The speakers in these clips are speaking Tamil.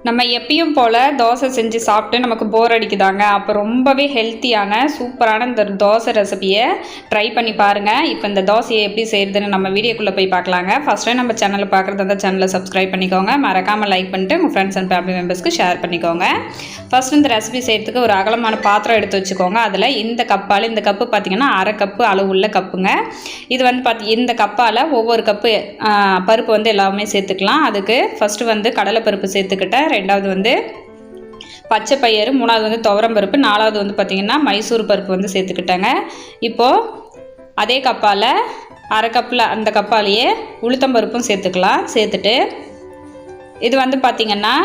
நம்ம எப்பயும் போல் தோசை செஞ்சு சாப்பிட்டு நமக்கு போர் அடிக்குதாங்க. அப்போ ரொம்பவே ஹெல்த்தியான சூப்பரான இந்த தோசை ரெசிபியை ட்ரை பண்ணி பாருங்கள். இப்போ இந்த தோசையை எப்படி செய்கிறதுன்னு நம்ம வீடியோக்குள்ளே போய் பார்க்கலாங்க. ஃபஸ்ட் டைம் நம்ம சேனலில் பார்க்குறது அந்த சேனலை சப்ஸ்கிரைப் பண்ணிக்கோங்க. மறக்காமல் லைக் பண்ணிட்டு உங்கள் ஃப்ரெண்ட்ஸ் அண்ட் ஃபேமிலி மெம்பர்ஸ்க்கு ஷேர் பண்ணிக்கோங்க. ஃபஸ்ட் இந்த ரெசிபி செய்கிறதுக்கு ஒரு அகலமான பாத்திரம் எடுத்து வச்சுக்கோங்க. அதில் இந்த கப்பால், இந்த கப்பு பார்த்திங்கன்னா அரை கப்பு அளவுள்ள கப்புங்க. இது வந்து இந்த கப்பால் ஒவ்வொரு கப்பு பருப்பு வந்து எல்லாமே சேர்த்துக்கலாம். அதுக்கு ஃபஸ்ட்டு வந்து கடலைப்பருப்பு சேர்த்துக்கிட்டேன். ரெண்டாவது வந்து பச்சை பயிறு, மூணாவது வந்து துவரம் பருப்பு, நாலாவது வந்து பார்த்திங்கன்னா மைசூர் பருப்பு வந்து சேர்த்துக்கிட்டேங்க. இப்போது அதே கப்பால் அரை கப்பில் அந்த கப்பாலேயே உளுத்தம்பருப்பும் சேர்த்துக்கலாம். சேர்த்துட்டு இது வந்து பார்த்திங்கன்னா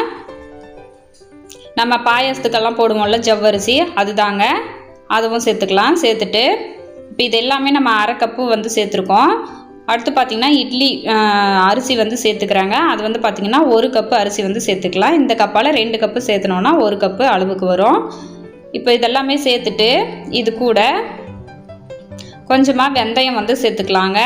நம்ம பாயசத்துக்கெல்லாம் போடுவோம்ல ஜவ்வரிசி, அதுதாங்க, அதுவும் சேர்த்துக்கலாம். சேர்த்துட்டு இப்போ இது எல்லாமே நம்ம அரை கப்பு வந்து சேர்த்துருக்கோம். அடுத்து பார்த்திங்கன்னா இட்லி அரிசி வந்து சேர்த்துக்கிறாங்க. அது வந்து பார்த்திங்கன்னா ஒரு கப்பு அரிசி வந்து சேர்த்துக்கலாம். இந்த கப்பால் 2 கப்பு சேர்த்துனோன்னா 1 கப்பு அளவுக்கு வரும். இப்போ இதெல்லாமே சேர்த்துட்டு இது கூட கொஞ்சமாக வெந்தயம் வந்து சேர்த்துக்கலாங்க.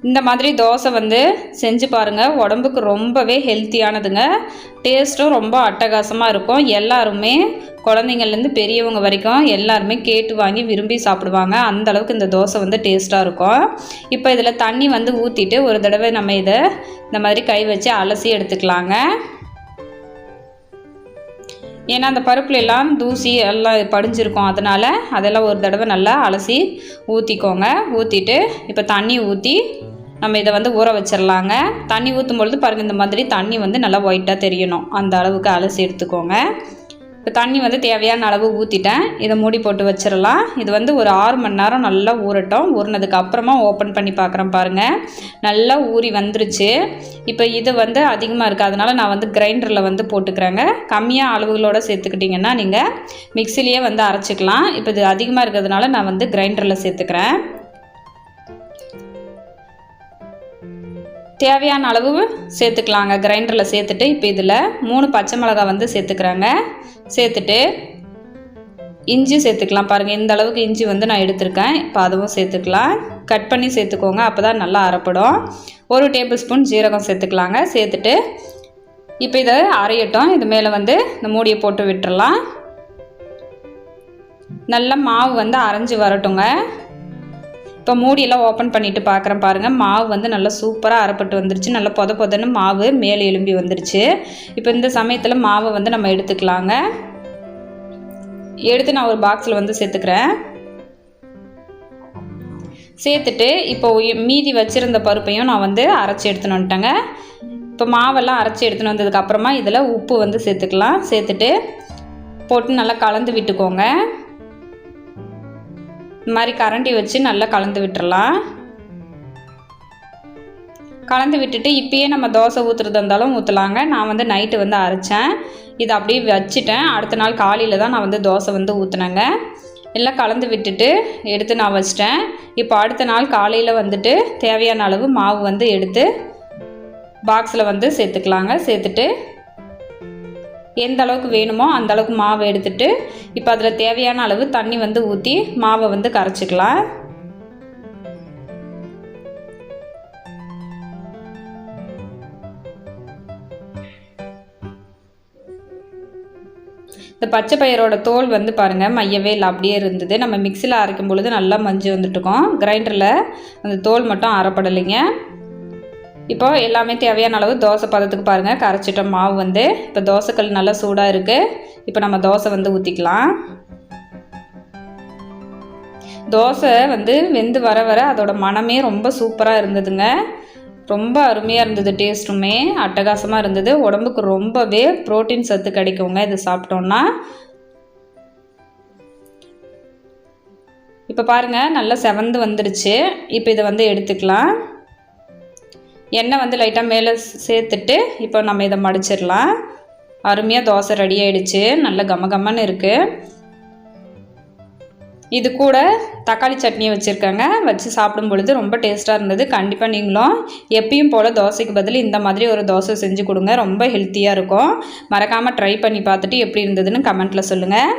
இந்த மாதிரி தோசை வந்து செஞ்சு பாருங்கள். உடம்புக்கு ரொம்பவே ஹெல்த்தியானதுங்க. டேஸ்ட்டும் ரொம்ப அட்டகாசமாக இருக்கும். எல்லாருமே குழந்தைங்கள்லேருந்து பெரியவங்க வரைக்கும் எல்லாருமே கேட்டு வாங்கி விரும்பி சாப்பிடுவாங்க. அந்தளவுக்கு இந்த தோசை வந்து டேஸ்ட்டாக இருக்கும். இப்போ இதில் தண்ணி வந்து ஊற்றிட்டு ஒரு தடவை நம்ம இதை இந்த மாதிரி கை வச்சு அலசி எடுத்துக்கலாங்க. ஏன்னா அந்த பருப்புல எல்லாம் தூசி எல்லாம் படிஞ்சிருக்கும். அதனால் அதெல்லாம் ஒரு தடவை நல்லா அலசி ஊற்றிக்கோங்க. ஊற்றிட்டு இப்போ தண்ணி ஊற்றி நம்ம இதை வந்து ஊற வச்சிடலாங்க. தண்ணி ஊற்றும் பொழுது பாருங்கள், இந்த மாதிரி தண்ணி வந்து நல்லா ஒயிட்டாக தெரியணும். அந்த அளவுக்கு அலசி எடுத்துக்கோங்க. இப்போ தண்ணி வந்து தேவையான அளவு ஊற்றிட்டேன். இதை மூடி போட்டு வச்சிடலாம். இது வந்து ஒரு 6 மணி நேரம் நல்லா ஊறட்டும். ஊறினதுக்கு அப்புறமா ஓப்பன் பண்ணி பார்க்குறேன். பாருங்கள், நல்லா ஊறி வந்துருச்சு. இப்போ இது வந்து அதிகமாக இருக்குது, அதனால் நான் வந்து கிரைண்டரில் வந்து போட்டுக்கிறேங்க. கம்மியாக அளவுகளோடு சேர்த்துக்கிட்டிங்கன்னா நீங்கள் மிக்சிலேயே வந்து அரைச்சிக்கலாம். இப்போ இது அதிகமாக இருக்கிறதுனால நான் வந்து கிரைண்டரில் சேர்த்துக்கிறேன். தேவையான அளவு சேர்த்துக்கலாங்க கிரைண்டரில் சேர்த்துட்டு. இப்போ இதில் 3 பச்சை மிளகாய் வந்து சேர்த்துக்கிறாங்க. சேர்த்துட்டு இஞ்சி சேர்த்துக்கலாம். பாருங்கள், இந்த அளவுக்கு இஞ்சி வந்து நான் எடுத்திருக்கேன். இப்போ அதுவும் சேர்த்துக்கலாம். கட் பண்ணி சேர்த்துக்கோங்க, அப்போ தான் நல்லா அரைப்படும். 1 டேபிள் ஸ்பூன் ஜீரகம் சேர்த்துக்கலாங்க. சேர்த்துட்டு இப்போ இதை அரையட்டும். இது மேலே வந்து இந்த மூடியை போட்டு விட்டுறலாம். நல்லா மாவு வந்து அரைஞ்சி வரட்டுங்க. இப்போ மூடியெல்லாம் ஓப்பன் பண்ணிவிட்டு பார்க்குறேன். பாருங்கள், மாவு வந்து நல்லா சூப்பராக அரைப்பட்டு வந்துருச்சு. நல்லா பொதன்னு மாவு மேலே எலும்பி வந்துருச்சு. இப்போ இந்த சமயத்தில் மாவை வந்து நம்ம எடுத்துக்கலாங்க. எடுத்து நான் ஒரு பாக்ஸில் வந்து சேர்த்துக்கிறேன். சேர்த்துட்டு இப்போ மீதி வச்சுருந்த பருப்பையும் நான் வந்து அரைச்சி எடுத்துன்னு வந்துட்டேங்க. இப்போ மாவெல்லாம் அரைச்சி எடுத்துன்னு வந்ததுக்கப்புறமா இதில் உப்பு வந்து சேர்த்துக்கலாம். சேர்த்துட்டு போட்டு நல்லா கலந்து விட்டுக்கோங்க. இந்த மாதிரி கரண்டி வச்சு நல்லா கலந்து விட்டுறலாம். கலந்து விட்டுட்டு இப்பயே நம்ம தோசை ஊற்றுறதா இருந்தாலும் ஊற்றலாங்க. நான் வந்து நைட்டு வந்து அரைச்சேன். இதை அப்படியே வச்சுட்டேன். அடுத்த நாள் காலையில் தான் நான் வந்து தோசை வந்து ஊற்றினேங்க. எல்லாம் கலந்து விட்டுட்டு எடுத்து நான் வச்சிட்டேன். இப்போ அடுத்த நாள் காலையில் வந்துட்டு தேவையான அளவு மாவு வந்து எடுத்து பாக்ஸில் வந்து சேர்த்துக்கலாங்க. சேர்த்துட்டு எந்த அளவுக்கு வேணுமோ அந்த அளவுக்கு மாவு எடுத்துட்டு இப்போ அதில் தேவையான அளவு தண்ணி வந்து ஊற்றி மாவை வந்து கரைச்சிக்கலாம். இந்த பச்சை பயிரோட தோல் வந்து பாருங்கள் மையவே இல்லை, அப்படியே இருந்தது. நம்ம மிக்சியில் அரைக்கும் பொழுது நல்லா மஞ்சள் வந்துட்டுருக்கோம். கிரைண்டரில் அந்த தோல் மட்டும் அரைப்படலைங்க. இப்போ எல்லாமே தேவையான அளவு தோசை பதத்துக்கு பாருங்கள் கரைச்சிட்ட மாவு வந்து. இப்போ தோசைக்கல் நல்லா சூடாக இருக்குது. இப்போ நம்ம தோசை வந்து ஊற்றிக்கலாம். தோசை வந்து வெந்து வர வர அதோட மனமே ரொம்ப சூப்பராக இருந்ததுங்க. ரொம்ப அருமையாக இருந்தது. டேஸ்ட்டுமே அட்டகாசமாக இருந்தது. உடம்புக்கு ரொம்பவே புரோட்டீன் சத்து கிடைக்குங்க இது சாப்பிட்டோன்னா. இப்போ பாருங்கள் நல்லா செவந்து வந்துடுச்சு. இப்போ இதை வந்து எடுத்துக்கலாம். எண்ணெய் வந்து லைட்டாக மேலே சேர்த்துட்டு இப்போ நம்ம இதை மடிச்சிடலாம். அருமையாக தோசை ரெடி ஆகிடுச்சு. நல்ல கமகமன்னு இருக்குது. இது கூட தக்காளி சட்னியை வச்சுருக்கேங்க. வச்சு சாப்பிடும் பொழுது ரொம்ப டேஸ்ட்டாக இருந்தது. கண்டிப்பாக நீங்களும் எப்பயும் போல் தோசைக்கு பதில் இந்த மாதிரி ஒரு தோசை செஞ்சு கொடுங்க. ரொம்ப ஹெல்த்தியாக இருக்கும். மறக்காமல் ட்ரை பண்ணி பார்த்துட்டு எப்படி இருந்ததுன்னு கமெண்ட்டில் சொல்லுங்கள்.